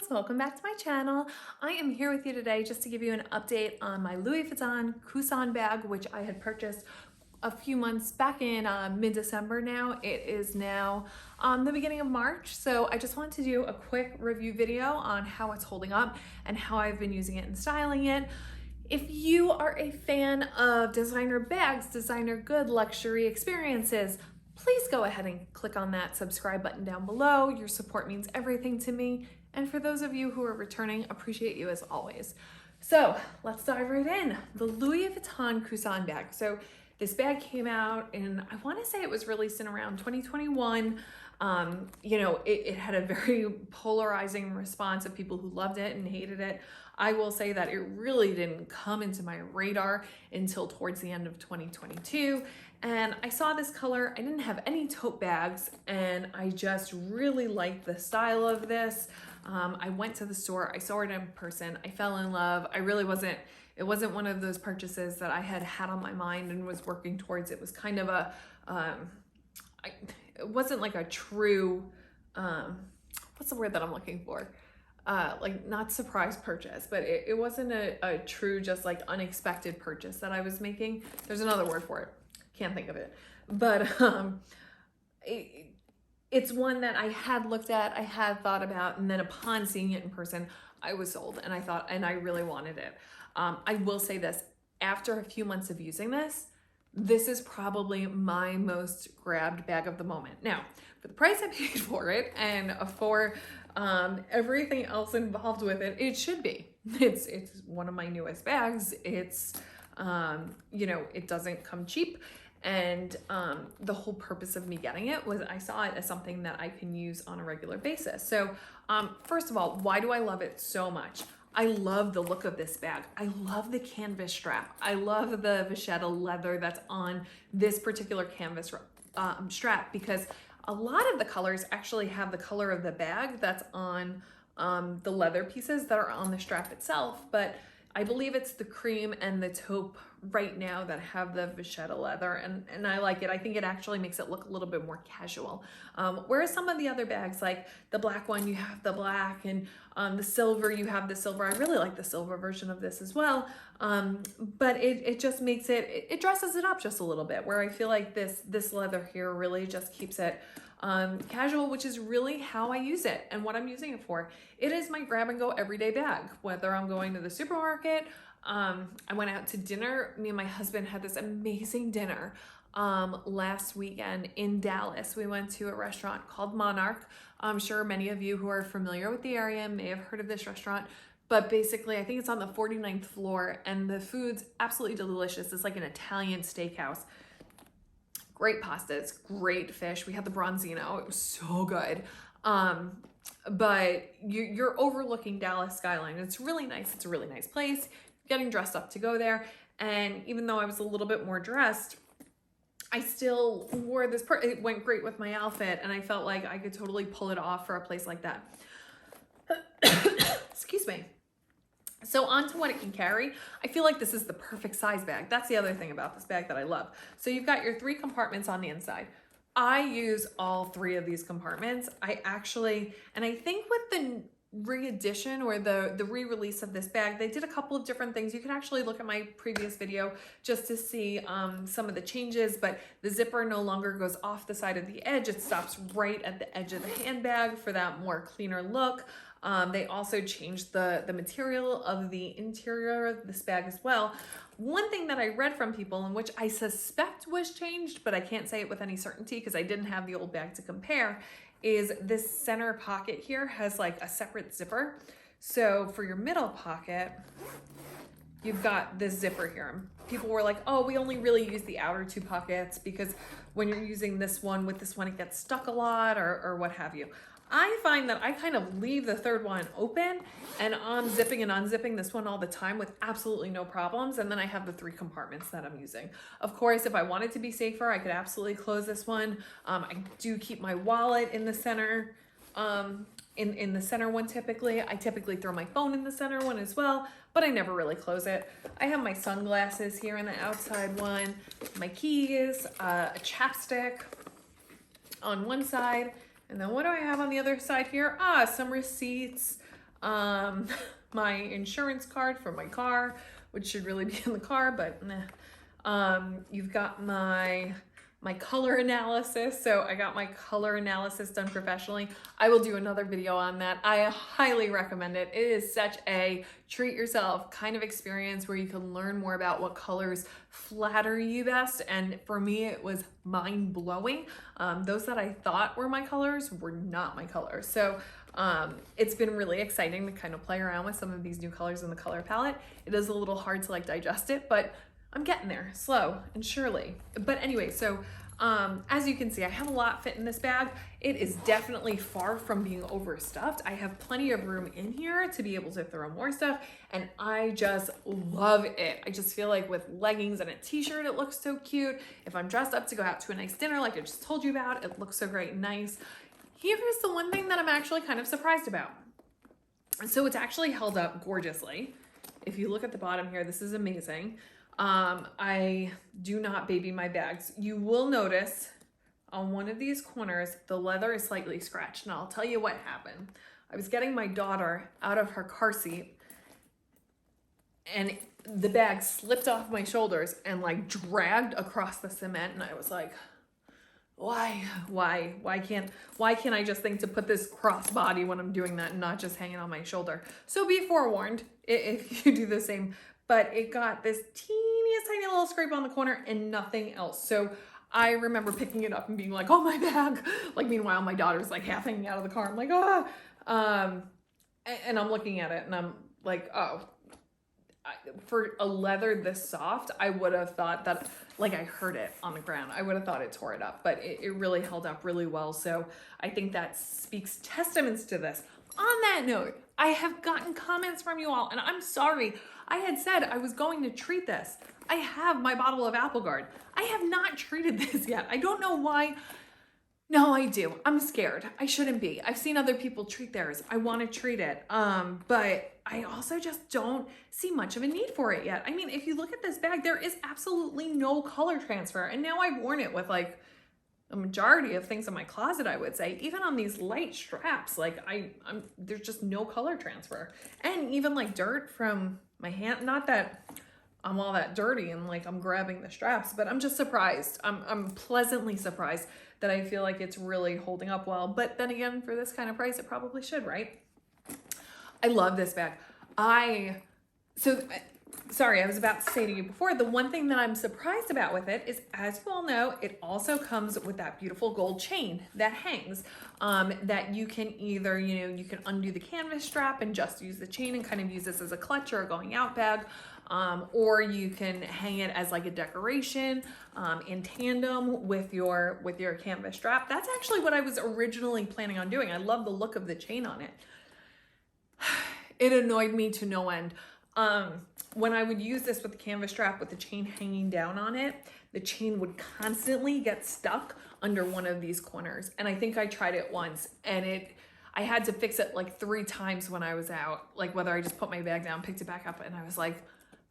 guys, welcome back to my channel. I am here with you today just to give you an update on my Louis Vuitton Coussin bag, which I had purchased a few months back in mid-December now. It is now the beginning of March, so I just wanted to do a quick review video on how it's holding up and how I've been using it and styling it. If you are a fan of designer bags, designer good luxury experiences, please go ahead and click on that subscribe button down below. Your support means everything to me. And for those of you who are returning, appreciate you as always. So let's dive right in. The Louis Vuitton Coussin bag. So this bag came out and I want to say it was released in around 2021. It had a very polarizing response of people who loved it and hated it. I will say that it really didn't come into my radar until towards the end of 2022. And I saw this color. I didn't have any tote bags and I just really liked the style of this. I went to the store, I saw it in person, I fell in love. It wasn't one of those purchases that I had on my mind and was working towards. It was kind of it wasn't like a true, what's the word that I'm looking for? Like not surprise purchase, but it wasn't a true, just like unexpected purchase that I was making. There's another word for it. Can't think of it. But it's one that I had looked at, I had thought about, and then upon seeing it in person, I was sold and I really wanted it. I will say this, after a few months of using this is probably my most grabbed bag of the moment. Now, for the price I paid for it and for everything else involved with it, it should be. It's one of my newest bags. It's, it doesn't come cheap. And the whole purpose of me getting it was I saw it as something that I can use on a regular basis. So first of all, why do I love it so much? I love the look of this bag. I love the canvas strap. I love the vachetta leather that's on this particular canvas strap, because a lot of the colors actually have the color of the bag that's on the leather pieces that are on the strap itself. But I believe it's the cream and the taupe right now that have the vachetta leather, and I like it. I think it actually makes it look a little bit more casual. Whereas some of the other bags, like the black one, you have the black, and the silver, you have the silver. I really like the silver version of this as well. But it just makes it dresses it up just a little bit, where I feel like this leather here really just keeps it casual, which is really how I use it and what I'm using it for. It is my grab and go everyday bag, whether I'm going to the supermarket. I went out to dinner. Me and my husband had this amazing dinner last weekend in Dallas. We went to a restaurant called Monarch. I'm sure many of you who are familiar with the area may have heard of this restaurant, but basically I think it's on the 49th floor and the food's absolutely delicious. It's like an Italian steakhouse. Great pastas, great fish. We had the bronzino, it was so good. But you're overlooking Dallas skyline. It's really nice. It's a really nice place. Getting dressed up to go there. And even though I was a little bit more dressed, I still wore this it went great with my outfit, and I felt like I could totally pull it off for a place like that. Excuse me. So on to what it can carry. I feel like this is the perfect size bag. That's the other thing about this bag that I love. So you've got your 3 compartments on the inside. I use all 3 of these compartments. And I think with the re-edition or the re-release of this bag, they did a couple of different things. You can actually look at my previous video just to see some of the changes, but the zipper no longer goes off the side of the edge. It stops right at the edge of the handbag for that more cleaner look. They also changed the material of the interior of this bag as well. One thing that I read from people, and which I suspect was changed, but I can't say it with any certainty because I didn't have the old bag to compare, is this center pocket here has like a separate zipper. So for your middle pocket, you've got this zipper here. People were like, oh, we only really use the outer 2 pockets because when you're using this one with this one, it gets stuck a lot or what have you. I find that I kind of leave the 3rd one open and I'm zipping and unzipping this one all the time with absolutely no problems. And then I have the 3 compartments that I'm using. Of course, if I wanted to be safer, I could absolutely close this one. I do keep my wallet in the center, in the center one typically. I typically throw my phone in the center one as well, but I never really close it. I have my sunglasses here in the outside one, my keys, a chapstick on one side. And then what do I have on the other side here? Some receipts, my insurance card for my car, which should really be in the car, but nah. You've got my color analysis. So I got my color analysis done professionally. I will do another video on that. I highly recommend it. It is such a treat yourself kind of experience where you can learn more about what colors flatter you best. And for me, it was mind blowing. Those that I thought were my colors were not my colors. So it's been really exciting to kind of play around with some of these new colors in the color palette. It is a little hard to like digest it, but I'm getting there, slow and surely. But anyway, so as you can see, I have a lot fit in this bag. It is definitely far from being overstuffed. I have plenty of room in here to be able to throw more stuff, and I just love it. I just feel like with leggings and a t-shirt, it looks so cute. If I'm dressed up to go out to a nice dinner like I just told you about, it looks so great and nice. Here's the one thing that I'm actually kind of surprised about. So it's actually held up gorgeously. If you look at the bottom here, this is amazing. I do not baby my bags. You will notice on one of these corners, the leather is slightly scratched, and I'll tell you what happened. I was getting my daughter out of her car seat, and the bag slipped off my shoulders and like dragged across the cement, and I was like, why can't I just think to put this crossbody when I'm doing that and not just hanging on my shoulder? So be forewarned if you do the same. But it got this teeniest tiny little scrape on the corner and nothing else. So I remember picking it up and being like, oh, my bag. Like, meanwhile, my daughter's like half hanging out of the car. I'm like, ah. And I'm looking at it and I'm like, oh, for a leather this soft, I would have thought that, like, I heard it on the ground. I would have thought it tore it up, but it really held up really well. So I think that speaks testaments to this. On that note, I have gotten comments from you all, and I'm sorry. I had said I was going to treat this. I have my bottle of Apple Guard. I have not treated this yet. I don't know why. No, I do. I'm scared. I shouldn't be. I've seen other people treat theirs. I want to treat it. But I also just don't see much of a need for it yet. I mean, if you look at this bag, there is absolutely no color transfer. And now I've worn it with like a majority of things in my closet, I would say. Even on these light straps, like there's just no color transfer. And even like dirt from my hand, not that I'm all that dirty and like I'm grabbing the straps, but I'm just surprised. I'm pleasantly surprised that I feel like it's really holding up well. But then again, for this kind of price, it probably should, right? I love this bag. Sorry, I was about to say to you before, the one thing that I'm surprised about with it is, as you all know, it also comes with that beautiful gold chain that hangs, that you can either, you can undo the canvas strap and just use the chain and kind of use this as a clutch or a going out bag, or you can hang it as like a decoration in tandem with your canvas strap. That's actually what I was originally planning on doing. I love the look of the chain on it. It annoyed me to no end. When I would use this with the canvas strap with the chain hanging down on it, the chain would constantly get stuck under one of these corners. And I think I tried it once and I had to fix it like 3 times when I was out, like whether I just put my bag down, picked it back up, and I was like,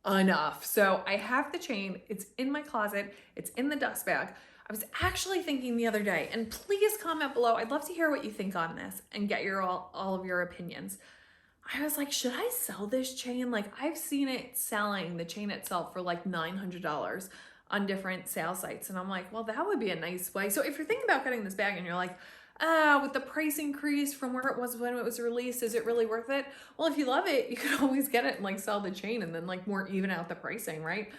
enough. So I have the chain, it's in my closet, it's in the dust bag. I was actually thinking the other day, and please comment below. I'd love to hear what you think on this and get all of your opinions. I was like, should I sell this chain? Like, I've seen it selling the chain itself for like $900 on different sale sites. And I'm like, well, that would be a nice way. So if you're thinking about getting this bag and you're like, with the price increase from where it was when it was released, is it really worth it? Well, if you love it, you could always get it and like sell the chain and then like more even out the pricing, right?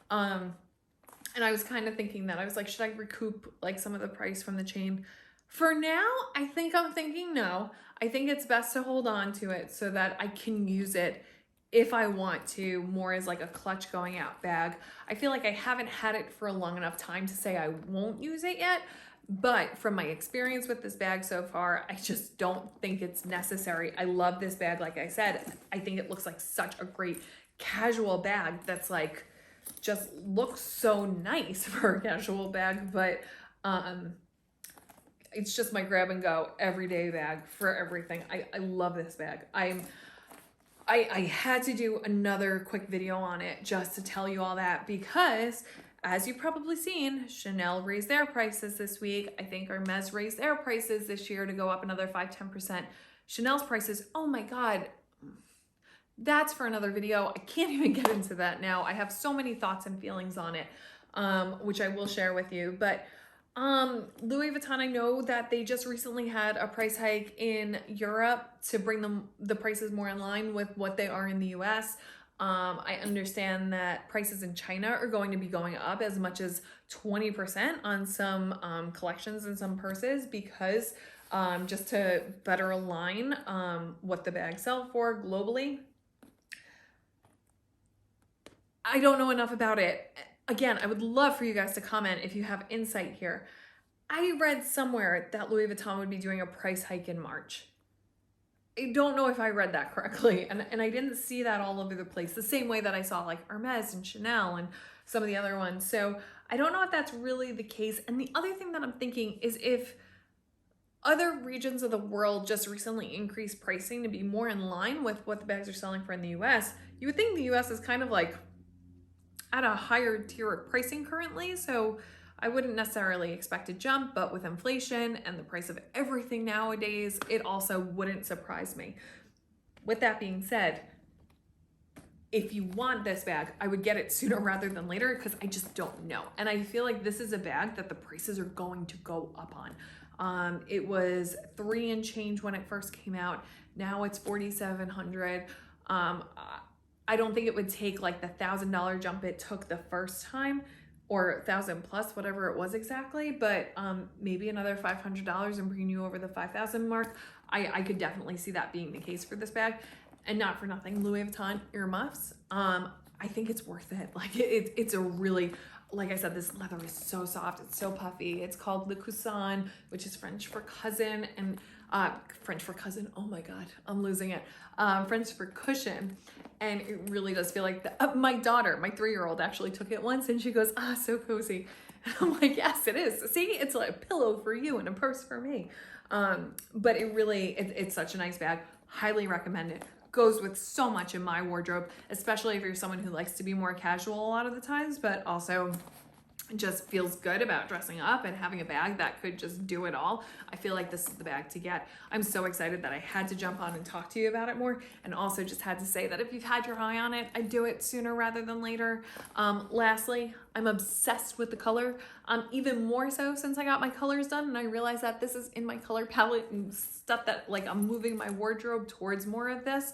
And I was kind of thinking that. I was like, should I recoup like some of the price from the chain? For now, I'm thinking no. I think it's best to hold on to it so that I can use it if I want to, more as like a clutch going out bag. I feel like I haven't had it for a long enough time to say I won't use it yet, but from my experience with this bag so far, I just don't think it's necessary. I love this bag, like I said. I think it looks like such a great casual bag that's like, just looks so nice for a casual bag, but it's just my grab and go everyday bag for everything. I love this bag. I had to do another quick video on it just to tell you all that because, as you've probably seen, Chanel raised their prices this week. I think Hermes raised their prices this year to go up another 5-10%. Chanel's prices, oh my God, that's for another video. I can't even get into that now. I have so many thoughts and feelings on it, which I will share with you. But Louis Vuitton, I know that they just recently had a price hike in Europe to bring the prices more in line with what they are in the US. I understand that prices in China are going to be going up as much as 20% on some collections and some purses, because just to better align what the bags sell for globally. I don't know enough about it. Again, I would love for you guys to comment if you have insight here. I read somewhere that Louis Vuitton would be doing a price hike in March. I don't know if I read that correctly, and I didn't see that all over the place, the same way that I saw like Hermes and Chanel and some of the other ones. So I don't know if that's really the case. And the other thing that I'm thinking is, if other regions of the world just recently increased pricing to be more in line with what the bags are selling for in the US, you would think the US is kind of like at a higher tier of pricing currently. So I wouldn't necessarily expect a jump, but with inflation and the price of everything nowadays, it also wouldn't surprise me. With that being said, if you want this bag, I would get it sooner rather than later, because I just don't know. And I feel like this is a bag that the prices are going to go up on. It was $3 and change when it first came out. Now it's $4,700. I don't think it would take like the $1,000 jump it took the first time, or 1,000 plus, whatever it was exactly, but maybe another $500 and bring you over the 5,000 mark. I could definitely see that being the case for this bag. And not for nothing, Louis Vuitton earmuffs. I think it's worth it. Like it's a really, like I said, this leather is so soft, it's so puffy. It's called Le Coussin, which is French for cousin, and French for cousin, oh my God, I'm losing it. French for cushion. And it really does feel like my daughter, my 3-year-old, actually took it once and she goes, so cozy. And I'm like, yes, it is. See, it's like a pillow for you and a purse for me. But it's such a nice bag. Highly recommend it. Goes with so much in my wardrobe, especially if you're someone who likes to be more casual a lot of the times, but also just feels good about dressing up and having a bag that could just do it all. I feel like this is the bag to get. I'm so excited that I had to jump on and talk to you about it more, and also just had to say that if you've had your eye on it, I'd do it sooner rather than later. Lastly, I'm obsessed with the color, even more so since I got my colors done and I realized that this is in my color palette and stuff that like I'm moving my wardrobe towards more of this.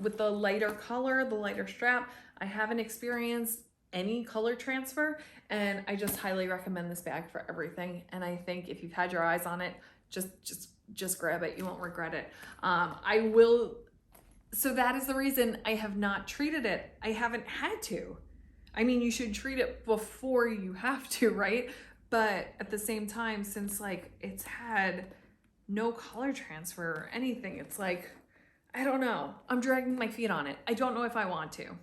With the lighter color, the lighter strap, I haven't experienced any color transfer, and I just highly recommend this bag for everything. And I think if you've had your eyes on it, just grab it. You won't regret it. So that is the reason I have not treated it. I haven't had to. I mean, you should treat it before you have to, right? But at the same time, since like it's had no color transfer or anything, it's like, I don't know. I'm dragging my feet on it. I don't know if I want to.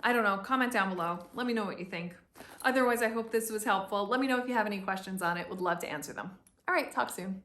I don't know. Comment down below. Let me know what you think. Otherwise, I hope this was helpful. Let me know if you have any questions on it. Would love to answer them. All right, talk soon.